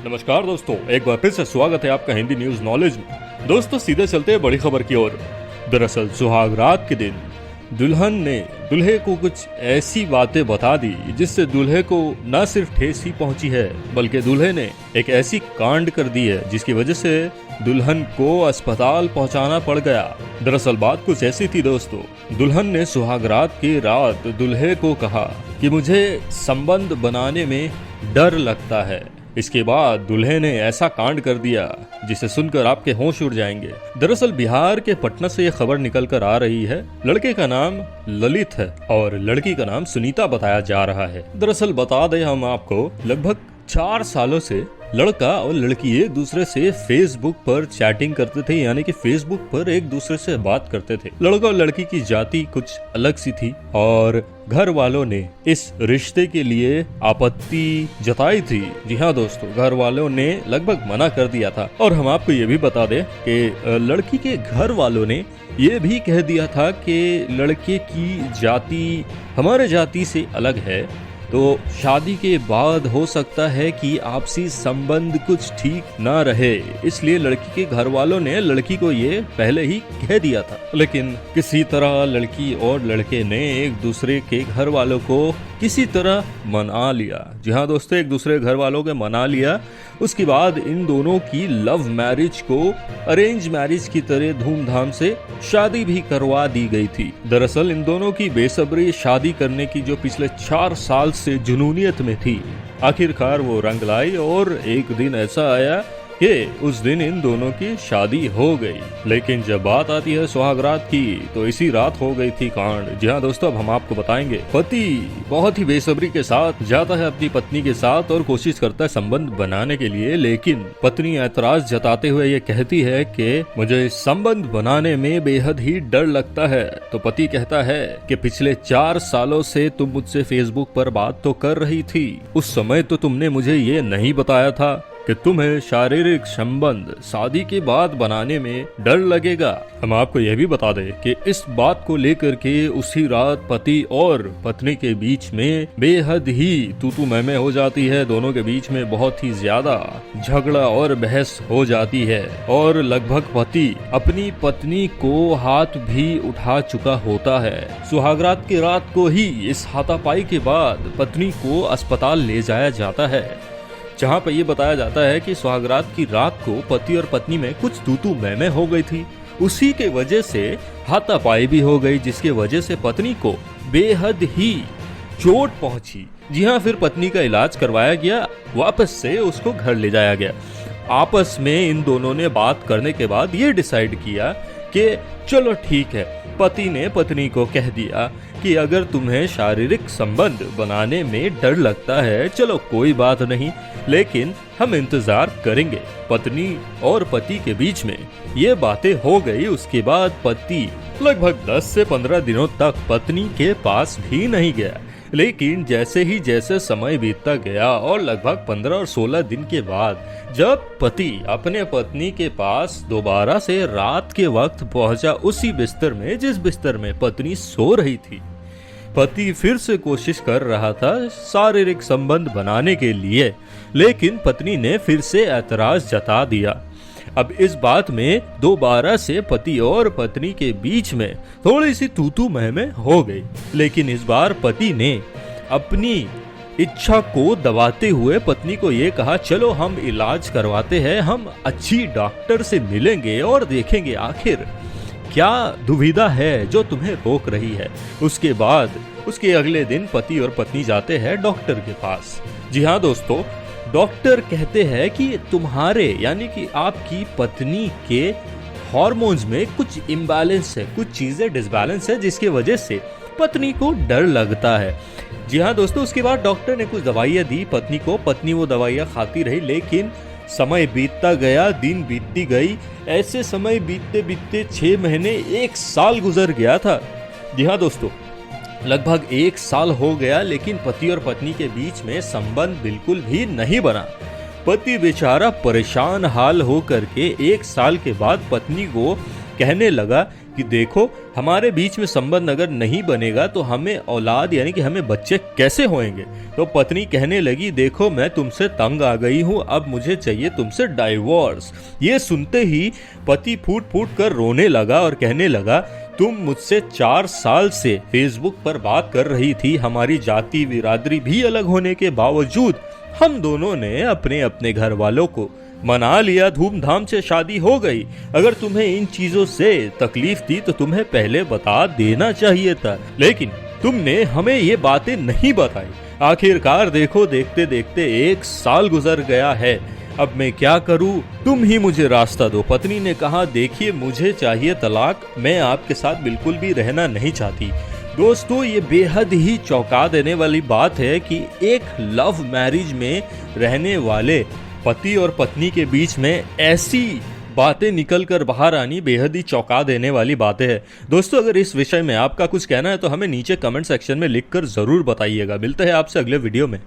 नमस्कार दोस्तों, एक बार फिर से स्वागत है आपका हिंदी न्यूज नॉलेज में। दोस्तों सीधे चलते हैं बड़ी खबर की ओर। दरअसल सुहाग रात के दिन दुल्हन ने दूल्हे को कुछ ऐसी बातें बता दी जिससे दूल्हे को न सिर्फ ठेस ही पहुंची है बल्कि दूल्हे ने एक ऐसी कांड कर दी है जिसकी वजह से दुल्हन को अस्पताल पहुंचाना पड़ गया। दरअसल बात कुछ ऐसी थी दोस्तों, दुल्हन ने सुहाग रात की रात दूल्हे को कहा कि मुझे संबंध बनाने में डर लगता है। इसके बाद दूल्हे ने ऐसा कांड कर दिया जिसे सुनकर आपके होश उड़ जाएंगे। दरअसल बिहार के पटना से यह खबर निकल कर आ रही है। लड़के का नाम ललित है और लड़की का नाम सुनीता बताया जा रहा है। दरअसल बता दें हम आपको, लगभग 4 सालों से लड़का और लड़की एक दूसरे से फेसबुक पर चैटिंग करते थे, यानी कि फेसबुक पर एक दूसरे से बात करते थे। लड़का और लड़की की जाति कुछ अलग सी थी और घर वालों ने इस रिश्ते के लिए आपत्ति जताई थी। जी हाँ दोस्तों, घर वालों ने लगभग मना कर दिया था। और हम आपको ये भी बता दें कि लड़की के घर वालों ने ये भी कह दिया था कि लड़के की जाति हमारे जाति से अलग है, तो शादी के बाद हो सकता है कि आपसी संबंध कुछ ठीक ना रहे, इसलिए लड़की के घर वालों ने लड़की को ये पहले ही कह दिया था। लेकिन किसी तरह लड़की और लड़के ने एक दूसरे के घर वालों को किसी तरह मना लिया। जी हाँ दोस्तों, एक दूसरे घर वालों के मना लिया। उसके बाद इन दोनों की लव मैरिज को अरेंज मैरिज की तरह धूमधाम से शादी भी करवा दी गई थी। दरअसल इन दोनों की बेसब्री शादी करने की जो पिछले 4 साल से जुनूनियत में थी, आखिरकार वो रंग लाई और एक दिन ऐसा आया कि उस दिन इन दोनों की शादी हो गई। लेकिन जब बात आती है सुहाग रात की, तो इसी रात हो गई थी कांड। जी हाँ दोस्तों, अब हम आपको बताएंगे। पति बहुत ही बेसब्री के साथ जाता है अपनी पत्नी के साथ और कोशिश करता है संबंध बनाने के लिए, लेकिन पत्नी ऐतराज जताते हुए ये कहती है कि मुझे संबंध बनाने में बेहद ही डर लगता है। तो पति कहता है कि पिछले 4 सालों से तुम मुझसे फेसबुक पर बात तो कर रही थी, उस समय तो तुमने मुझे ये नहीं बताया था कि तुम्हें शारीरिक संबंध शादी के बाद बनाने में डर लगेगा। हम आपको यह भी बता दें कि इस बात को लेकर के उसी रात पति और पत्नी के बीच में बेहद ही तू मैं हो जाती है। दोनों के बीच में बहुत ही ज्यादा झगड़ा और बहस हो जाती है और लगभग पति अपनी पत्नी को हाथ भी उठा चुका होता है। सुहागरात की रात को ही इस हाथापाई के बाद पत्नी को अस्पताल ले जाया जाता है, जहाँ पर यह बताया जाता है कि सुहागरात की रात को पति और पत्नी में कुछ तू मैं हो गई थी। उसी के वजह से हाथापाई भी हो गई, जिसके वजह से पत्नी को बेहद ही चोट पहुंची। जी हाँ, फिर पत्नी का इलाज करवाया गया, वापस से उसको घर ले जाया गया। आपस में इन दोनों ने बात करने के बाद ये डिसाइड किया कि चलो ठीक है। पति ने पत्नी को कह दिया कि अगर तुम्हें शारीरिक संबंध बनाने में डर लगता है, चलो कोई बात नहीं, लेकिन हम इंतजार करेंगे। पत्नी और पति के बीच में ये बातें हो गई। उसके बाद पति लगभग 10 से 15 दिनों तक पत्नी के पास भी नहीं गया। लेकिन जैसे समय बीतता गया और लगभग 15 और 16 दिन के बाद जब पति अपने पत्नी के पास दोबारा से रात के वक्त पहुंचा, उसी बिस्तर में जिस बिस्तर में पत्नी सो रही थी, पति फिर से कोशिश कर रहा था शारीरिक संबंध बनाने के लिए, लेकिन पत्नी ने फिर से ऐतराज जता दिया। अब इस बात में दोबारा से पति और पत्नी के बीच में थोड़ी सी तू मैं हो गई। लेकिन इस बार पति ने अपनी इच्छा को दबाते हुए पत्नी को ये कहा, चलो हम इलाज करवाते हैं, हम अच्छी डॉक्टर से मिलेंगे और देखेंगे आखिर क्या दुविधा है जो तुम्हें रोक रही है। उसके बाद उसके अगले दिन पति और पत्नी जाते हैं डॉक्टर के पास। जी हाँ दोस्तों, डॉक्टर कहते हैं कि तुम्हारे यानी कि आपकी पत्नी के हार्मोन्स में कुछ इम्बैलेंस है, कुछ चीजें डिसबैलेंस है, जिसकी वजह से पत्नी को डर लगता है। जी हाँ दोस्तों, उसके बाद डॉक्टर ने कुछ दवाइयाँ दी पत्नी को। पत्नी वो दवाइयाँ खाती रही, लेकिन समय बीतता गया, दिन बीतती गई। ऐसे समय बीतते बीतते 6 महीने 1 साल गुजर गया था। जी हाँ दोस्तों, लगभग 1 साल हो गया, लेकिन पति और पत्नी के बीच में संबंध बिल्कुल भी नहीं बना। पति बेचारा परेशान हाल हो करके 1 साल के बाद पत्नी को कहने लगा कि देखो हमारे बीच में संबंध अगर नहीं बनेगा तो हमें औलाद यानी कि हमें बच्चे कैसे होंगे। तो पत्नी कहने लगी, देखो मैं तुमसे तंग आ गई हूँ, अब मुझे चाहिए तुमसे डाइवोर्स। ये सुनते ही पति फूट फूट कर रोने लगा और कहने लगा, तुम मुझसे 4 साल से फेसबुक पर बात कर रही थी, हमारी जाति बिरादरी भी अलग होने के बावजूद हम दोनों ने अपने अपने घर वालों को मना लिया, धूमधाम से शादी हो गई। अगर तुम्हें इन चीजों से तकलीफ थी तो तुम्हें पहले बता देना चाहिए था, लेकिन तुमने हमें ये बातें नहीं बताई। आखिरकार देखो देखते देखते 1 साल गुजर गया है, अब मैं क्या करूं, तुम ही मुझे रास्ता दो। पत्नी ने कहा, देखिए मुझे चाहिए तलाक, मैं आपके साथ बिल्कुल भी रहना नहीं चाहती। दोस्तों ये बेहद ही चौंका देने वाली बात है कि एक लव मैरिज में रहने वाले पति और पत्नी के बीच में ऐसी बातें निकल कर बाहर आनी बेहद ही चौंका देने वाली बातें हैं। दोस्तों अगर इस विषय में आपका कुछ कहना है तो हमें नीचे कमेंट सेक्शन में लिखकर जरूर बताइएगा। मिलते हैं आपसे अगले वीडियो में।